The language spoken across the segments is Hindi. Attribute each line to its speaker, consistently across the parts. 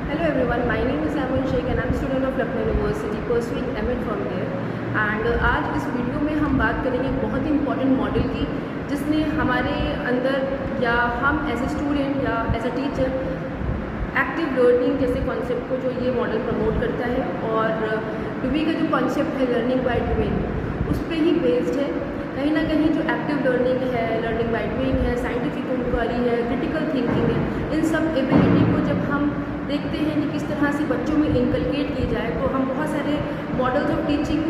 Speaker 1: Hello everyone, my name is Aman Sheikh and I'm a student of Lucknow University pursuing M.Ed from there. And आज इस वीडियो में हम बात करेंगे एक बहुत ही इम्पॉर्टेंट मॉडल की, जिसने हमारे अंदर या हम एज ए स्टूडेंट या as a teacher active learning जैसे कॉन्सेप्ट को जो ये मॉडल प्रमोट करता है। और डूबी का जो कॉन्सेप्ट है लर्निंग बाय डूइंग, उस पर ही बेस्ड है। कहीं ना कहीं जो एक्टिव लर्निंग है, लर्निंग बाय डूइंग है, साइंटिफिक इंक्वायरी है, क्रिटिकल थिंकिंग है, इन सब एबिलिटी को जब हम देखते हैं कि किस तरह से बच्चों में इनकलकेट की जाए, तो हम बहुत सारे मॉडल्स ऑफ टीचिंग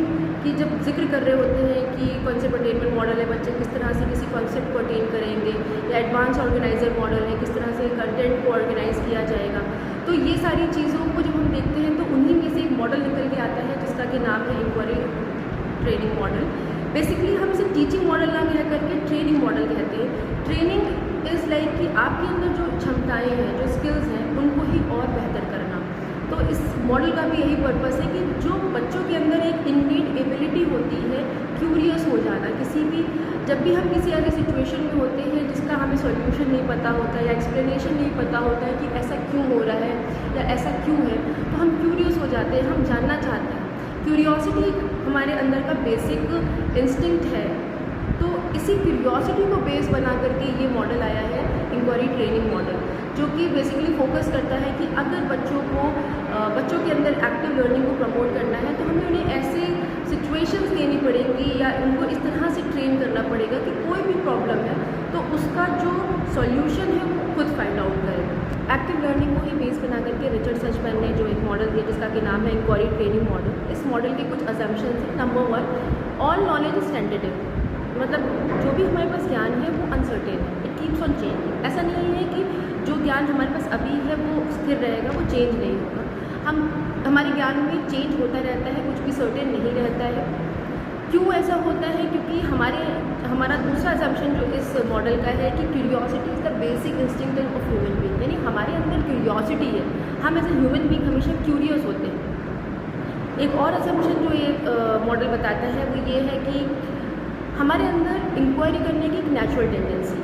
Speaker 1: की जब जिक्र कर रहे होते हैं कि कॉन्सेप्ट अटेनमेंट मॉडल है, बच्चे किस तरह से किसी कॉन्सेप्ट को अटेन करेंगे, या एडवांस ऑर्गेनाइजर मॉडल है, किस तरह से कंटेंट को ऑर्गेनाइज किया जाएगा। तो ये सारी चीज़ों को जब हम देखते हैं तो उन्हीं में से एक मॉडल निकल के आता है जिसका कि नाम है इंक्वायरी ट्रेनिंग मॉडल। बेसिकली हम इसे टीचिंग मॉडल ना कह करके ट्रेनिंग मॉडल कहते हैं। ट्रेनिंग इज़ लाइक कि आपके अंदर जो क्षमताएं हैं, जो स्किल्स हैं, उनको ही और बेहतर करना। तो इस मॉडल का भी यही पर्पस है कि जो बच्चों के अंदर एक इननेट एबिलिटी होती है क्यूरियस हो जाना, किसी भी जब भी हम किसी ऐसी सिचुएशन में होते हैं जिसका हमें सॉल्यूशन नहीं पता होता या एक्सप्लेनेशन नहीं पता होता है कि ऐसा क्यों हो रहा है या ऐसा क्यों है, तो हम क्यूरियस हो जाते हैं, हम जानना चाहते हैं। क्यूरियोसिटी हमारे अंदर का बेसिक इंस्टिंक्ट है। तो इसी क्यूरियोसिटी को बेस बना करके ये मॉडल आया है इंक्वायरी ट्रेनिंग मॉडल, जो कि बेसिकली फोकस करता है कि अगर बच्चों के अंदर एक्टिव लर्निंग को प्रमोट करना है तो हमें उन्हें ऐसे सिचुएशंस देनी पड़ेंगी या उनको इस तरह से ट्रेन करना पड़ेगा कि कोई भी प्रॉब्लम है तो उसका जो सॉल्यूशन है वो खुद फाइंड आउट करें। एक्टिव लर्निंग को ही बेस बना करके रिचर्ड सचमैन ने जो एक मॉडल दिया जिसका कि नाम है इंक्वायरी ट्रेनिंग मॉडल। इस मॉडल के कुछ असम्पशंस हैं। Number 1, all knowledge is tentative, मतलब जो भी हमारे पास ज्ञान है वो अनसर्टेन है, इट कीप्स ऑन चेंजिंग। ऐसा नहीं है कि जो ज्ञान हमारे पास अभी है वो स्थिर रहेगा, वो चेंज नहीं होगा। हमारे ज्ञान में चेंज होता रहता है, कुछ भी सर्टेन नहीं रहता है। क्यों ऐसा होता है? क्योंकि हमारा दूसरा असम्पशन जो इस मॉडल का है कि curiosity is the basic instinct of human being, यानी हमारे अंदर क्यूरियोसिटी है, हम एज ए ह्यूमन बीइंग हमेशा क्यूरियस होते हैं। एक और असम्पशन जो ये मॉडल बताता है वो ये है कि हमारे अंदर इंक्वायरी करने की एक नेचुरल टेंडेंसी,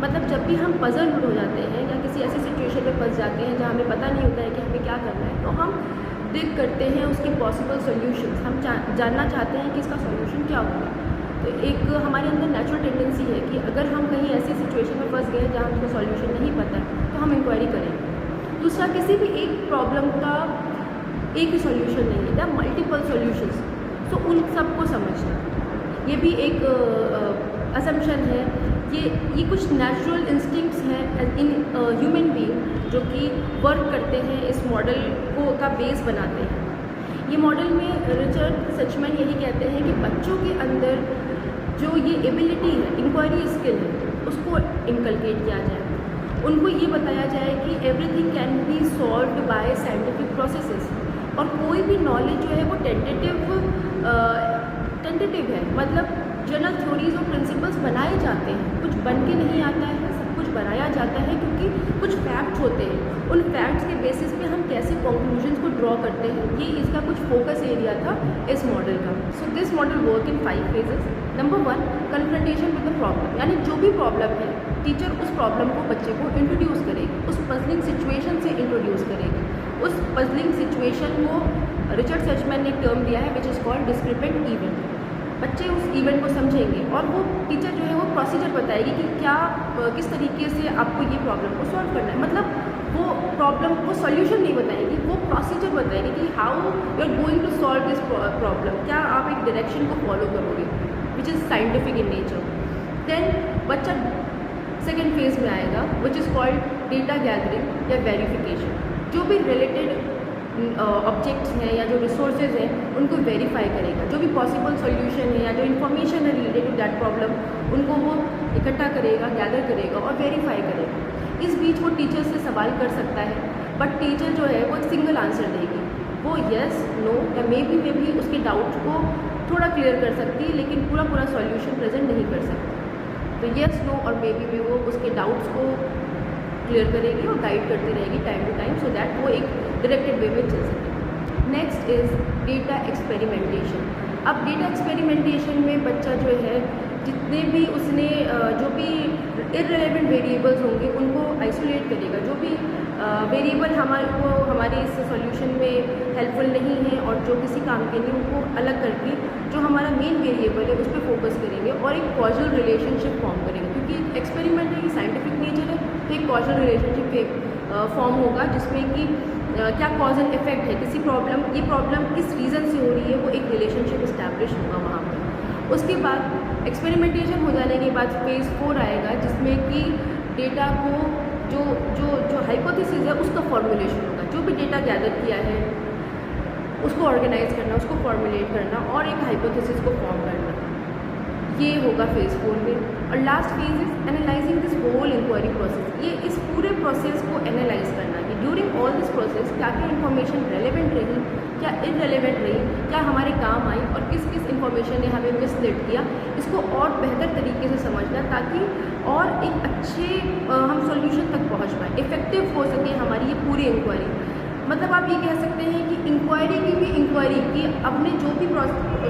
Speaker 1: मतलब जब भी हम पजल हो जाते हैं या किसी ऐसी सिचुएशन में फंस जाते हैं जहाँ हमें पता नहीं होता है कि हमें क्या करना है, तो हम डिग करते हैं उसके पॉसिबल सॉल्यूशंस, हम जानना चाहते हैं कि इसका सॉल्यूशन क्या होगा। तो एक हमारे अंदर नेचुरल टेंडेंसी है कि अगर हम कहीं ऐसी सिचुएशन में फंस गए जहाँ हमको सॉल्यूशन नहीं पता है तो हम इंक्वायरी करेंगे। दूसरा, किसी भी एक प्रॉब्लम का एक ही सॉल्यूशन नहीं है, द मल्टीपल सॉल्यूशंस, तो उन सबको समझना, ये भी एक असम्पशन है। ये कुछ नेचुरल इंस्टिंक्ट्स हैं इन ह्यूमन बीइंग जो कि वर्क करते हैं, इस मॉडल को का बेस बनाते हैं। ये मॉडल में रिचर्ड सचमैन यही कहते हैं कि बच्चों के अंदर जो ये एबिलिटी है, इंक्वायरी स्किल है, उसको इनकलकेट किया जाए। उनको ये बताया जाए कि everything can be solved bye scientific processes, और कोई भी नॉलेज जो है वो टेंटेटिव है, मतलब जनरल थ्योरीज और प्रिंसिपल्स बनाए जाते हैं, कुछ बन के नहीं आता है, सब कुछ बनाया जाता है क्योंकि कुछ फैक्ट्स होते हैं। उन फैक्ट्स के बेसिस पे हम कैसे कंक्लूजन्स को ड्रॉ करते हैं, ये इसका कुछ फोकस एरिया था इस मॉडल का। So this model work in 5 phases. Number 1, confrontation with the problem, यानी जो भी प्रॉब्लम है टीचर उस प्रॉब्लम को बच्चे को इंट्रोड्यूस करेगी, उस पजलिंग सिचुएशन से इंट्रोड्यूस करेगी। उस पजलिंग सिचुएशन को रिचर्ड सचमैन ने एक टर्म दिया है विच इज़ कॉल्ड डिस्क्रिपेंट इवेंट। बच्चे उस इवेंट को समझेंगे और वो टीचर जो है वो प्रोसीजर बताएगी कि किस तरीके से आपको ये प्रॉब्लम को सॉल्व करना है। मतलब वो प्रॉब्लम को सॉल्यूशन नहीं बताएगी, वो प्रोसीजर बताएगी कि how you are going to solve this problem, क्या आप एक डायरेक्शन को फॉलो करोगे which is scientific in nature. Then बच्चा सेकेंड फेज में आएगा which is called data gathering या वेरिफिकेशन। जो भी रिलेटेड ऑब्जेक्ट्स हैं या जो रिसोर्सेज हैं उनको वेरीफाई करेगा, जो भी पॉसिबल सॉल्यूशन है या जो इन्फॉर्मेशन है रिलेटेड टू दैट प्रॉब्लम, उनको वो इकट्ठा करेगा, गैदर करेगा और वेरीफाई करेगा। इस बीच वो टीचर से सवाल कर सकता है, बट टीचर जो है वो एक सिंगल आंसर देगी, वो येस, नो या मे बी उसके डाउट्स को थोड़ा क्लियर कर सकती है, लेकिन पूरा सॉल्यूशन प्रेजेंट नहीं कर सकती। तो येस, नो और मे बी वो उसके डाउट्स को क्लियर करेगी और गाइड करती रहेगी time to time, so that वो एक डायरेक्टेड वे में चल सके। Next is data experimentation. अब डेटा एक्सपेरिमेंटेशन में बच्चा जो है जितने भी उसने जो भी इररिलेवेंट वेरिएबल्स होंगे उनको आइसोलेट करेगा, जो भी वेरिएबल हमारे इस सॉल्यूशन में हेल्पफुल नहीं है और जो किसी काम के नहीं उनको अलग करके जो हमारा मेन वेरिएबल है उस पर फोकस करेंगे और एक कॉजल रिलेशनशिप फॉर्म करेंगे, क्योंकि एक्सपेरिमेंट है, साइंटिफिक नेचर है, तो एक कॉजल रिलेशनशिप के फॉर्म होगा जिसमें कि क्या कॉज एंड इफेक्ट है, किसी प्रॉब्लम, ये प्रॉब्लम किस रीज़न से हो रही है, वो एक रिलेशनशिप इस्टेब्लिश होगा वहाँ पर। उसके बाद एक्सपेरिमेंटेशन हो जाने के बाद फेज़ 4 आएगा, जिसमें कि डेटा को जो जो जो हाइपोथेसिस है उसका फॉर्मुलेशन होगा, जो भी डेटा गैदर किया है उसको ऑर्गेनाइज करना, उसको फॉर्मुलेट करना और एक हाइपोथेसिस को फॉर्म करना, ये होगा फेज़ 4 में। और last phase is analysing this whole inquiry process, ये इस पूरे प्रोसेस को एनालाइज करना कि ड्यूरिंग ऑल दिस प्रोसेस क्या क्या इन्फॉर्मेशन रेलेवेंट रही, क्या इनरेलेवेंट रही, क्या हमारे काम आई और किस किस इन्फॉर्मेशन ने हमें मिसलीड किया, इसको और बेहतर तरीके से समझना ताकि और एक अच्छे हम सॉल्यूशन तक पहुंच पाए, इफ़ेक्टिव हो सके हमारी ये पूरी इंक्वायरी। मतलब आप ये कह सकते हैं कि इंक्वायरी की भी इंक्वायरी की अपने जो भी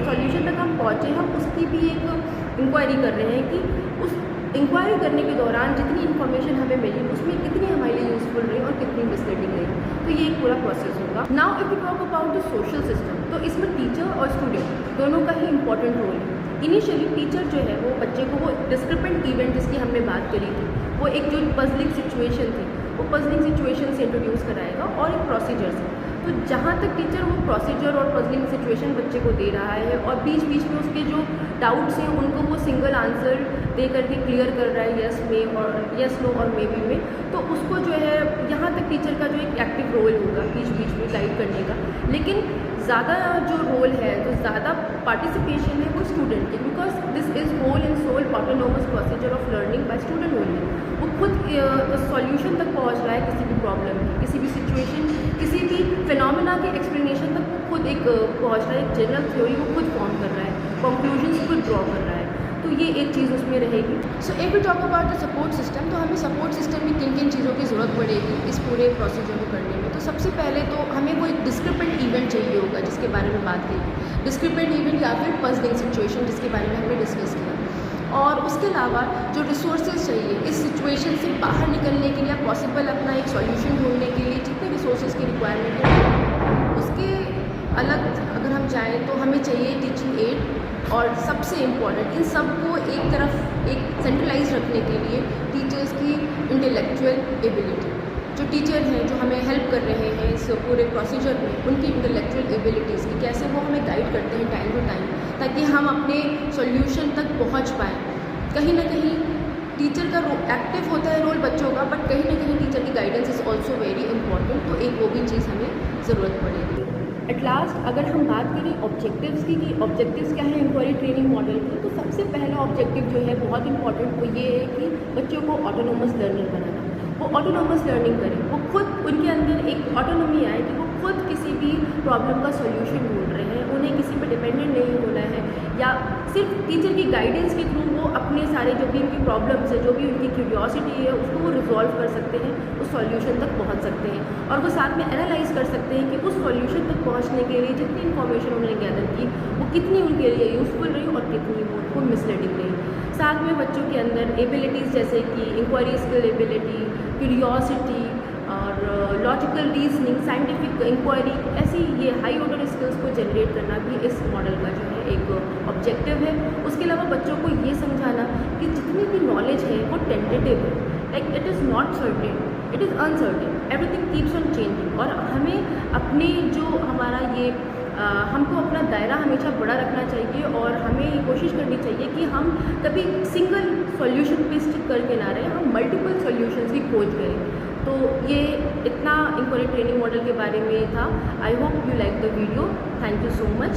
Speaker 1: सॉल्यूशन तक हम पहुँचे हम उसकी भी एक इंक्वायरी कर रहे हैं कि उस इंक्वायरी करने के दौरान जितनी इन्फॉर्मेशन हमें मिली उसमें कितनी हमारे लिए यूज़फुल रही और कितनी मिसलीडिंग रही। तो ये एक पूरा प्रोसेस होगा। Now if you talk about the social system, तो इसमें टीचर और स्टूडेंट दोनों का ही इंपॉर्टेंट रोल है। इनिशियली टीचर जो है वो बच्चे को वो डिस्क्रिपेंट इवेंट जिसकी हमने बात करी थी, वो एक जो पजलिंग सिचुएशन थी वो पजलिंग सिचुएशन से इंट्रोड्यूस कराएगा और एक प्रोसीजर से। तो जहाँ तक टीचर वो प्रोसीजर और पजलिंग सिचुएशन बच्चे को दे रहा है और बीच बीच में उसके जो डाउट्स हैं उनको वो सिंगल आंसर दे करके क्लियर कर रहा है यस में और यस नो और मे बी में, तो उसको जो है यहाँ तक टीचर का जो एक एक्टिव रोल होगा बीच बीच में गाइड करने का। लेकिन ज़्यादा जो रोल है, जो ज़्यादा पार्टिसिपेशन है वो स्टूडेंट की, because this is whole and sole autonomous procedure of learning by student only. वो खुद सॉल्यूशन तक पहुँच रहा है किसी भी प्रॉब्लम की, किसी भी सिचुएशन, किसी भी फिनोमेना के एक्सप्लेनेशन तक वो खुद एक पहुँच रहा है, एक जनरल थ्योरी वो खुद फॉर्म कर रहा है, कंक्लूजन्स खुद ड्रॉ कर रहा है। तो ये एक चीज़ उसमें रहेगी। So if we talk about the support system, तो हमें सपोर्ट सिस्टम में किन किन चीज़ों की ज़रूरत पड़ेगी इस पूरे प्रोसीजर को करने में। तो सबसे पहले तो हमें वो एक डिस्क्रिपेंट इवेंट चाहिए होगा जिसके बारे में बात की, डिस्क्रिपेंट इवेंट या फिर पजलिंग सिचुएशन जिसके बारे में हमने डिस्कस किया। और उसके अलावा जो रिसोर्सेज चाहिए इस सिचुएशन से बाहर निकलने के लिए, पॉसिबल अपना एक सॉल्यूशन ढूंढने के लिए जितने रिसोर्सेज की रिक्वायरमेंट है उसके अलग अगर हम जाएँ तो हमें चाहिए टीचिंग एड। और सबसे इम्पॉर्टेंट इन सबको एक तरफ एक सेंट्रलाइज रखने के लिए टीचर्स की इंटेलेक्चुअल एबिलिटी, जो टीचर हैं जो हमें हेल्प कर रहे हैं इस पूरे प्रोसीजर में, उनकी इंटेलेक्चुअल एबिलिटीज़ की कैसे वो हमें गाइड करते हैं टाइम टू टाइम ताकि हम अपने सॉल्यूशन तक पहुंच पाएँ। कहीं ना कहीं टीचर का एक्टिव होता है रोल बच्चों का, बट कहीं ना कहीं टीचर की guidance is also very important, तो एक वो भी चीज़ हमें ज़रूरत पड़ेगी। एट लास्ट अगर हम बात करें ऑब्जेक्टिव्स की कि ऑब्जेक्टिव्स क्या है इंक्वायरी ट्रेनिंग मॉडल के, तो सबसे पहला ऑब्जेक्टिव जो है बहुत इंपॉर्टेंट वो ये है कि बच्चों को ऑटोनोमस लर्निंग बनाना, वो ऑटोनोमस लर्निंग करें, वो खुद उनके अंदर एक ऑटोनोमी आए कि वो खुद किसी भी प्रॉब्लम का सॉल्यूशन ढूंढ रहे हैं, उन्हें किसी पर डिपेंडेंट नहीं होना है या सिर्फ टीचर की गाइडेंस के थ्रू वो अपने सारे जो भी उनकी प्रॉब्लम्स है, जो भी उनकी क्यूरियोसिटी है उसको वो रिजॉल्व कर सकते हैं, उस सॉल्यूशन तक पहुंच सकते हैं और वो साथ में एनालाइज कर सकते हैं कि उस सॉल्यूशन तक पहुंचने के लिए जितनी इन्फॉर्मेशन उन्होंने गैदर की वो कितनी उनके लिए यूज़फुल रही और कितनी वो उनको मिसलीडिंग रही। साथ में बच्चों के अंदर एबिलिटीज़ जैसे कि इंक्वायरी स्किल एबिलिटी, क्यूरियोसिटी और लॉजिकल रीजनिंग, साइंटिफिक इंक्वायरी, ऐसी ये हाई ऑर्डर स्किल्स को जनरेट करना भी इस मॉडल का जो है एक ऑब्जेक्टिव है। उसके अलावा बच्चों को ये समझाना कि जितनी भी नॉलेज है वो टेंटेटिव है, like it is not certain, it is uncertain, everything keeps on changing. और हमें अपने जो हमारा ये हमको अपना दायरा हमेशा बड़ा रखना चाहिए और हमें ये कोशिश करनी चाहिए कि हम कभी सिंगल सॉल्यूशन पे स्टिक करके ना रहें, हम मल्टीपल सॉल्यूशंस की खोज करें। तो ये इतना इंक्वायरी ट्रेनिंग मॉडल के बारे में था। I hope you like the video. Thank you so much.